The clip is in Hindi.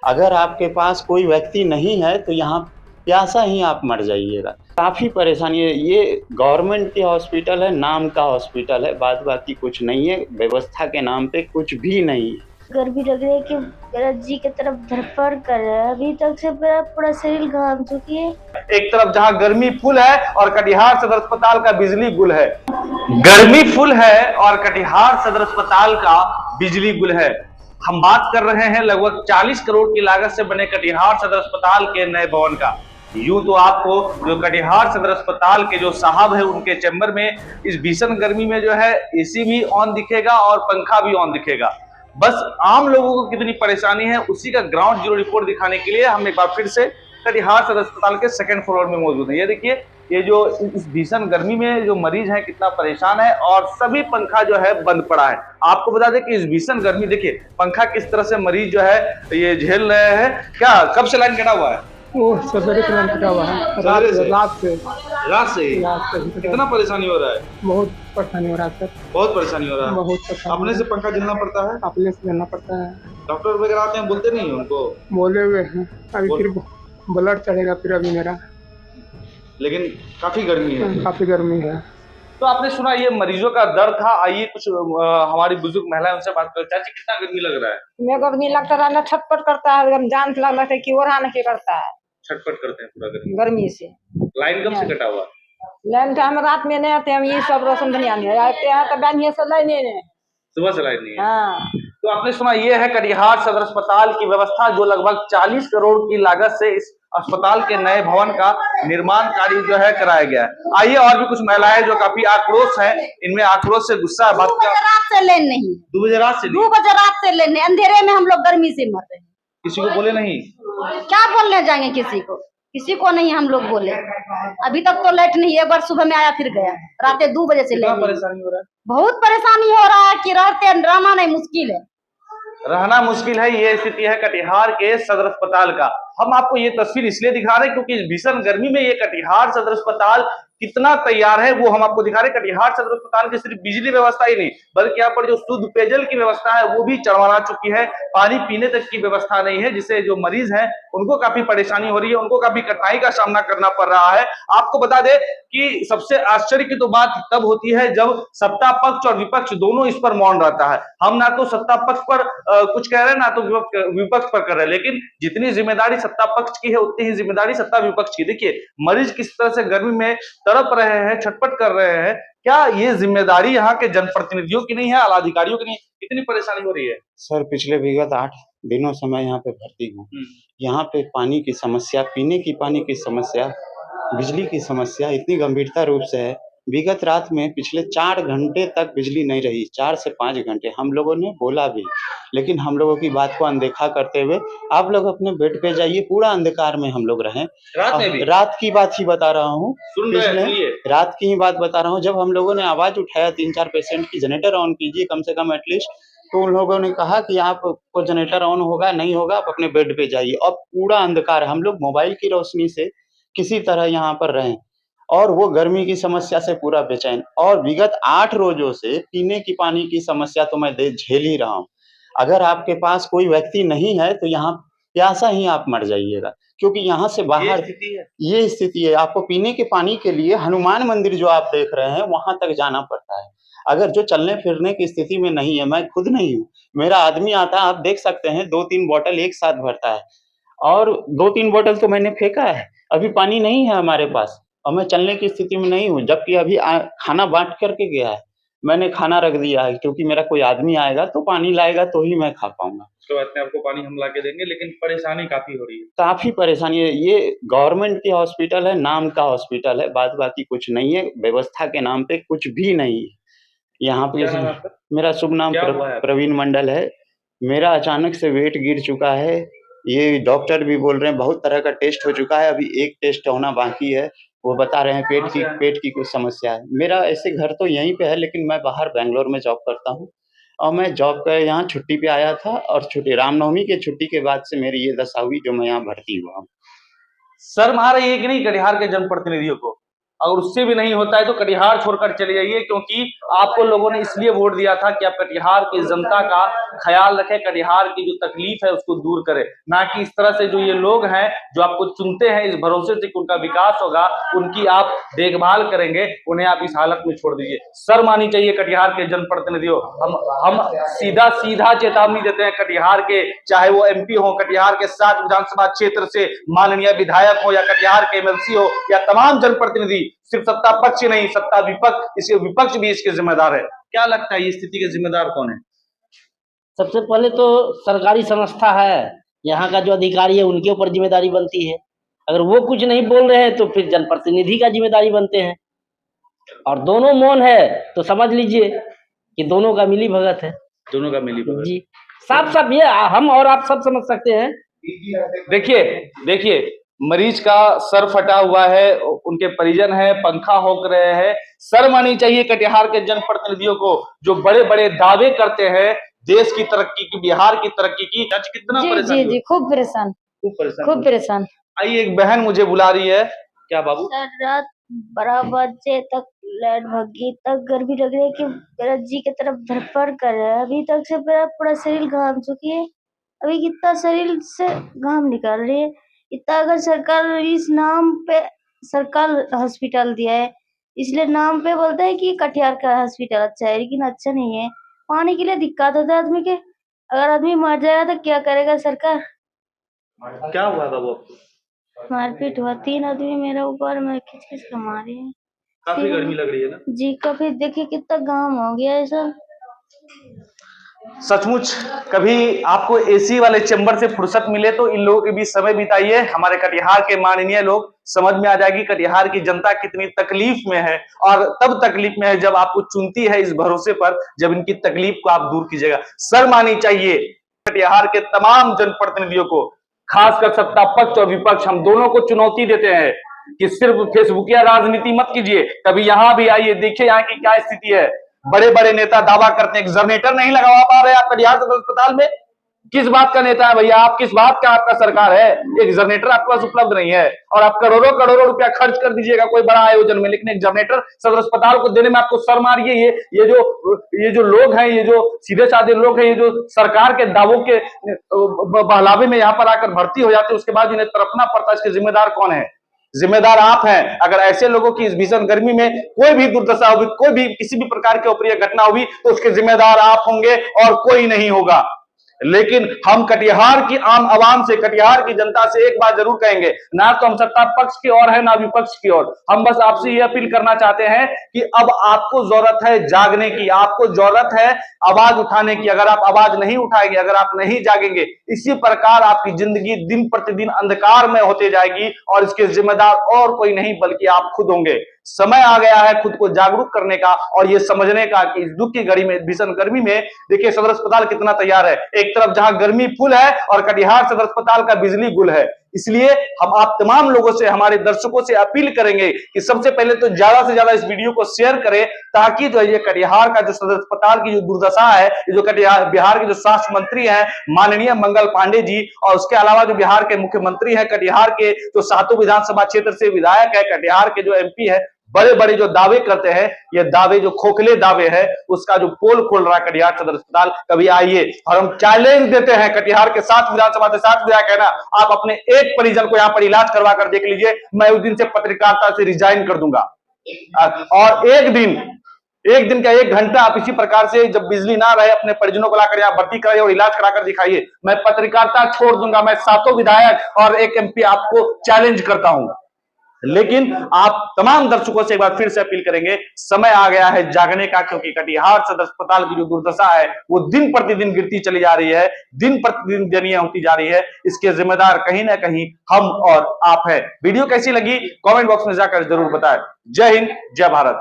अगर आपके पास कोई व्यक्ति नहीं है तो यहाँ प्यासा ही आप मर जाइएगा। काफ़ी परेशानी है। ये गवर्नमेंट की हॉस्पिटल है, नाम का हॉस्पिटल है, बाद बाकी कुछ नहीं है। व्यवस्था के नाम पे कुछ भी नहीं है। गर्मी लग रही है कि मेरा जी की तरफ धड़फड़ कर रहा है। अभी तक से मेरा पूरा शरीर घाम चुकी है। एक तरफ जहां गर्मी फुल है और कटिहार सदर अस्पताल का बिजली गुल है। गर्मी फुल है और कटिहार सदर अस्पताल का बिजली गुल है। हम बात कर रहे हैं लगभग 40 करोड़ की लागत से बने कटिहार सदर अस्पताल के नए भवन का। यूं तो आपको जो कटिहार सदर अस्पताल के जो साहब है उनके चैम्बर में इस भीषण गर्मी में जो है एसी भी ऑन दिखेगा और पंखा भी ऑन दिखेगा। बस आम लोगों को कितनी परेशानी है उसी का ग्राउंड जीरो रिपोर्ट दिखाने के लिए हम एक बार फिर से कटिहार सदर अस्पताल के सेकंड फ्लोर में मौजूद है। ये देखिए, ये जो इस भीषण गर्मी में जो मरीज है कितना परेशान है और सभी पंखा जो है बंद पड़ा है। आपको बता दें कि इस भीषण गर्मी देखिए पंखा किस तरह से मरीज जो है ये झेल रहे हैं। क्या कब से लाइन कटा हुआ है? वो सवेरे से लाइन कटा हुआ है। रात से कितना परेशानी हो रहा है? बहुत परेशानी हो रहा है सर। बहुत परेशानी हो रहा है। बहुत परेशानी। अपने से पंखा झेलना पड़ता है? अपने से झेलना पड़ता है। डॉक्टर वगैरह आते हैं, बोलते नहीं है उनको? बोले हुए हैं अभी फिर ब्लड चढ़ेगा फिर अभी मेरा। लेकिन काफी गर्मी है। काफी गर्मी है। तो आपने सुना ये मरीजों का दर्द था। आइए कुछ हमारी बुजुर्ग महिलाएं उनसे बात करते। चाची कितना गर्मी लग रहा है? मेरे को गर्मी लगता है ना, छटपट करता है एकदम, जान लग लगता है कि ओढ़ा नहीं करता है। छटपट करते हैं पूरा गर्मी से। लाइन कब से कटा हुआ? लाइन हम रात में नहीं आते, हम ये सब रोशन धनिया नहीं आते हैं तो बैंड से लाइन नहीं। सुबह से लाइन नहीं है। हाँ। तो आपने सुना ये है कटिहार सदर अस्पताल की व्यवस्था जो लगभग 40 करोड़ की लागत से इस अस्पताल के नए भवन का निर्माण कार्य जो है कराया गया है। आइए और भी कुछ महिलाएं जो काफी आक्रोश है, इनमें आक्रोश से गुस्सा है। 2 बजे रात से लेन नहीं है। 2 बजे रात से 2 बजे रात से लेन नहीं, अंधेरे में हम लोग गर्मी से मर रहे हैं। किसी को बोले नहीं? क्या बोलने जाएंगे किसी को नहीं हम लोग बोले। अभी तक तो लाइट नहीं, एक बार सुबह में आया फिर गया। रात 2 बजे से लेन परेशानी हो रहा है। बहुत परेशानी हो रहा है कि रहते रहना नहीं मुश्किल है। रहना मुश्किल है। ये स्थिति है कटिहार के सदर अस्पताल का। हम आपको ये तस्वीर इसलिए दिखा रहे हैं क्योंकि इस भीषण गर्मी में ये कटिहार सदर अस्पताल कितना तैयार है वो हम आपको दिखा रहे हैं। कटिहार सदर अस्पताल की सिर्फ बिजली व्यवस्था ही नहीं बल्कि यहाँ पर जो शुद्ध पेयजल की व्यवस्था है वो भी चरमरा चुकी है। पानी पीने तक की व्यवस्था नहीं है, जिससे जो मरीज हैं उनको काफी परेशानी हो रही है, उनको काफी कठिनाई का सामना करना पड़ रहा है। आपको बता दें कि सबसे आश्चर्य की तो बात तब होती है जब सत्ता पक्ष और विपक्ष दोनों इस पर मौन रहता है। हम ना तो सत्ता पक्ष पर कुछ कह रहे हैं ना तो विपक्ष पर कर रहे हैं, लेकिन जितनी जिम्मेदारी सत्ता पक्ष की है उतनी ही जिम्मेदारी सत्ता विपक्ष की। देखिए मरीज किस तरह से गर्मी में तड़प रहे हैं, छटपट कर रहे हैं। क्या ये जिम्मेदारी यहाँ के जनप्रतिनिधियों की नहीं है, आला अधिकारियों की नहीं? कितनी परेशानी हो रही है? सर पिछले विगत 8 दिनों से मैं यहाँ पे भर्ती हूँ। यहाँ पे पानी की समस्या, पीने की पानी की समस्या, बिजली की समस्या इतनी गंभीरता रूप से है। विगत रात में पिछले 4 घंटे तक बिजली नहीं रही, 4 से 5 घंटे। हम लोगों ने बोला भी, लेकिन हम लोगों की बात को अनदेखा करते हुए आप लोग अपने बेड पे जाइए, पूरा अंधकार में हम लोग रहें। रात में भी? रात की बात ही बता रहा हूँ, सुन रहे हैं, सुनिए। रात की ही बात बता रहा हूँ। जब हम लोगों ने आवाज उठाया 3-4 पेशेंट की, जनरेटर ऑन कीजिए कम से कम एटलीस्ट, तो उन लोगों ने कहा कि आपको जनरेटर ऑन होगा, नहीं होगा, आप अपने बेड पे जाइए। अब पूरा अंधकार, हम लोग मोबाइल की रोशनी से किसी तरह यहाँ पर रहें और वो गर्मी की समस्या से पूरा बेचैन। और विगत 8 रोजों से पीने की पानी की समस्या तो मैं झेल ही रहा हूँ। अगर आपके पास कोई व्यक्ति नहीं है तो यहाँ प्यासा ही आप मर जाइएगा, क्योंकि यहाँ से बाहर ये स्थिति है। आपको पीने के पानी के लिए हनुमान मंदिर जो आप देख रहे हैं वहां तक जाना पड़ता है। अगर जो चलने फिरने की स्थिति में नहीं है, मैं खुद नहीं हूँ, मेरा आदमी आता है, आप देख सकते हैं 2-3 बोतल एक साथ भरता है और 2-3 बोतल तो मैंने फेंका है। अभी पानी नहीं है हमारे पास और मैं चलने की स्थिति में नहीं हूँ, जबकि अभी खाना बांट करके गया है। मैंने खाना रख दिया है क्योंकि मेरा कोई आदमी आएगा तो पानी लाएगा तो ही मैं खा पाऊंगा। उसके बाद में आपको पानी हम ला के देंगे, लेकिन परेशानी काफी हो रही है। काफी परेशानी है। ये गवर्नमेंट की हॉस्पिटल है, नाम का हॉस्पिटल है, बाद बाकी कुछ नहीं है। व्यवस्था के नाम पे कुछ भी नहीं है यहाँ पे। मेरा शुभ नाम प्रवीण मंडल है। मेरा अचानक से वेट गिर चुका है। ये डॉक्टर भी बोल रहे हैं बहुत तरह का टेस्ट हो चुका है, अभी एक टेस्ट होना बाकी है। वो बता रहे हैं पेट की कुछ समस्या है। मेरा ऐसे घर तो यहीं पे है, लेकिन मैं बाहर बैंगलोर में जॉब करता हूँ और मैं जॉब का यहाँ छुट्टी पे आया था और छुट्टी रामनवमी के छुट्टी के बाद से मेरी ये दशा हुई जो मैं यहाँ भर्ती हुआ हूँ। सर मार रही है कि नहीं कटिहार के जनप्रतिनिधियों को? अगर उससे भी नहीं होता है तो कटिहार छोड़कर चले जाइए, क्योंकि आपको लोगों ने इसलिए वोट दिया था कि आप कटिहार की जनता का ख्याल रखें, कटिहार की जो तकलीफ है उसको दूर करें, ना कि इस तरह से जो ये लोग हैं जो आपको चुनते हैं इस भरोसे से कि उनका विकास होगा, उनकी आप देखभाल करेंगे, उन्हें आप इस हालत में छोड़ दीजिए। शर्म आनी चाहिए कटिहार के जनप्रतिनिधियों। हम सीधा सीधा चेतावनी देते हैं कटिहार के, चाहे वो एमपी हो, कटिहार के 7 विधानसभा क्षेत्र से माननीय विधायक हो, या कटिहार के एमएलसी हो, या तमाम जनप्रतिनिधि, सिर्फ सत्ता पक्ष नहीं, सत्ता विपक्ष, इसके विपक्ष भी इसके जिम्मेदार है। क्या लगता है ये स्थिति के जिम्मेदार कौन है? सबसे पहले तो सरकारी संस्था है, यहाँ का जो अधिकारी है उनके ऊपर जिम्मेदारी बनती है। अगर वो कुछ नहीं बोल रहे हैं तो फिर जनप्रतिनिधि का जिम्मेदारी बनते हैं, और दोनों मौन है तो समझ लीजिए कि दोनों का मिली भगत है। दोनों का मिली भगत जी, साफ साफ ये हम और आप सब समझ सकते हैं। देखिए मरीज का सर फटा हुआ है, उनके परिजन है, पंखा होक रहे हैं। शर्म आनी चाहिए कटिहार के जनप्रतिनिधियों को, जो बड़े बड़े दावे करते हैं देश की तरक्की की, बिहार की तरक्की की। आज कितना परेशान? जी जी खूब परेशान, खूब परेशान। आइए, एक बहन मुझे बुला रही है। क्या बाबू? सर रात 12 बजे तक लाइट भगी, तक गर्मी लग रही है कि मेरा जी की तरफ धड़फड़ कर रहा है। अभी तक से मेरा पूरा शरीर घाम चुकी है, अभी कितना शरीर से घाम निकल रही है। इतना अगर सरकार इस नाम पे सरकार हॉस्पिटल दिया है, इसलिए नाम पे बोलते हैं कि कटिहार का हॉस्पिटल अच्छा है, लेकिन अच्छा नहीं है। पानी के लिए दिक्कत होता है आदमी के, अगर आदमी मर जाएगा तो क्या करेगा सरकार? क्या हुआ बाबू आपको? मारपीट हुआ, 3 आदमी मेरे ऊपर में खींच खींच के मारे हैं। काफी गर्मी लग रही है ना? जी काफी, देखिए कितना घाम हो गया है सब। सचमुच कभी आपको एसी वाले चैम्बर से फुर्सत मिले तो इन लोगों के बीच समय बिताइए। हमारे कटिहार के माननीय लोग, समझ में आ जाएगी कटिहार की जनता कितनी तकलीफ में है, और तब तकलीफ में है जब आपको चुनती है इस भरोसे पर, जब इनकी तकलीफ को आप दूर कीजिएगा। शर्म आनी चाहिए कटिहार के तमाम जनप्रतिनिधियों को, खासकर सत्ता पक्ष और विपक्ष। हम दोनों को चुनौती देते हैं कि सिर्फ फेसबुकिया राजनीति मत कीजिए, कभी यहां भी आइए, देखिए यहाँ की क्या स्थिति है। बड़े बड़े नेता दावा करते हैं, जनरेटर नहीं लगा पा रहे आप कटिहार सदर अस्पताल में। किस बात का नेता है भैया आप? किस बात का आपका सरकार है? एक जनरेटर आपके पास उपलब्ध नहीं है, और आप करोड़ों करोड़ों रुपया खर्च कर दीजिएगा कोई बड़ा आयोजन में, लेकिन एक जनरेटर सदर अस्पताल को देने में आपको शर्म आ रही है। ये जो लोग हैं, ये जो सीधे साधे लोग हैं, ये जो सरकार के दावों के बहलावे में यहाँ पर आकर भर्ती हो जाते हैं, उसके बाद इन्हें तड़पना पड़ता है। इसके जिम्मेदार कौन है? जिम्मेदार आप हैं। अगर ऐसे लोगों की इस भीषण गर्मी में कोई भी दुर्दशा होगी, कोई भी किसी भी प्रकार की अप्रिय घटना होगी, तो उसके जिम्मेदार आप होंगे और कोई नहीं होगा। लेकिन हम कटिहार की आम आवाम से, कटिहार की जनता से एक बात जरूर कहेंगे, ना तो हम सत्ता पक्ष की ओर है ना विपक्ष की ओर। हम बस आपसे ये अपील करना चाहते हैं कि अब आपको जरूरत है जागने की, आपको जरूरत है आवाज उठाने की। अगर आप आवाज नहीं उठाएंगे, अगर आप नहीं जागेंगे, इसी प्रकार आपकी जिंदगी दिन प्रतिदिन अंधकार में होते जाएगी, और इसके जिम्मेदार और कोई नहीं बल्कि आप खुद होंगे। समय आ गया है खुद को जागरूक करने का, और ये समझने का कि इस दुख की घड़ी में, भीषण गर्मी में, देखिए सदर अस्पताल कितना तैयार है। एक तरफ जहां गर्मी फुल है और कटिहार सदर अस्पताल का बिजली गुल है। इसलिए हम आप तमाम लोगों से, हमारे दर्शकों से अपील करेंगे कि सबसे पहले तो ज्यादा से ज्यादा इस वीडियो को शेयर करें, ताकि जो ये कटिहार का जो सदर अस्पताल की जो दुर्दशा है, जो कटिहार बिहार के जो स्वास्थ्य मंत्री हैं माननीय मंगल पांडे जी, और उसके अलावा जो बिहार के मुख्यमंत्री हैं, कटिहार के जो 7 विधानसभा क्षेत्र से विधायक है, कटिहार के जो एमपी है, बड़े बड़े जो दावे करते हैं, ये दावे जो खोखले दावे हैं, उसका जो पोल खोल रहा है कटिहार सदर अस्पताल। कभी आइए, और हम चैलेंज देते हैं कटिहार के 7 विधानसभा से 7 विधायक है ना, आप अपने एक परिजन को यहाँ पर इलाज करवा कर देख लीजिए, मैं उस दिन से पत्रकारिता से रिजाइन कर दूंगा। और एक दिन का 1 घंटा आप इसी प्रकार से, जब बिजली ना रहे, अपने परिजनों को लाकर यहाँ भर्ती कराइए और इलाज कराकर दिखाइए। मैं पत्रकारिता छोड़ दूंगा, मैं 7 विधायक और 1 एमपी आपको चैलेंज करता हूं। लेकिन आप तमाम दर्शकों से एक बार फिर से अपील करेंगे, समय आ गया है जागने का, क्योंकि कटिहार सदर अस्पताल की जो दुर्दशा है वो दिन प्रतिदिन गिरती चली जा रही है, दिन प्रतिदिन दयनीय होती जा रही है। इसके जिम्मेदार कहीं ना कहीं हम और आप हैं। वीडियो कैसी लगी कमेंट बॉक्स में जाकर जरूर बताएं। जय हिंद, जय भारत।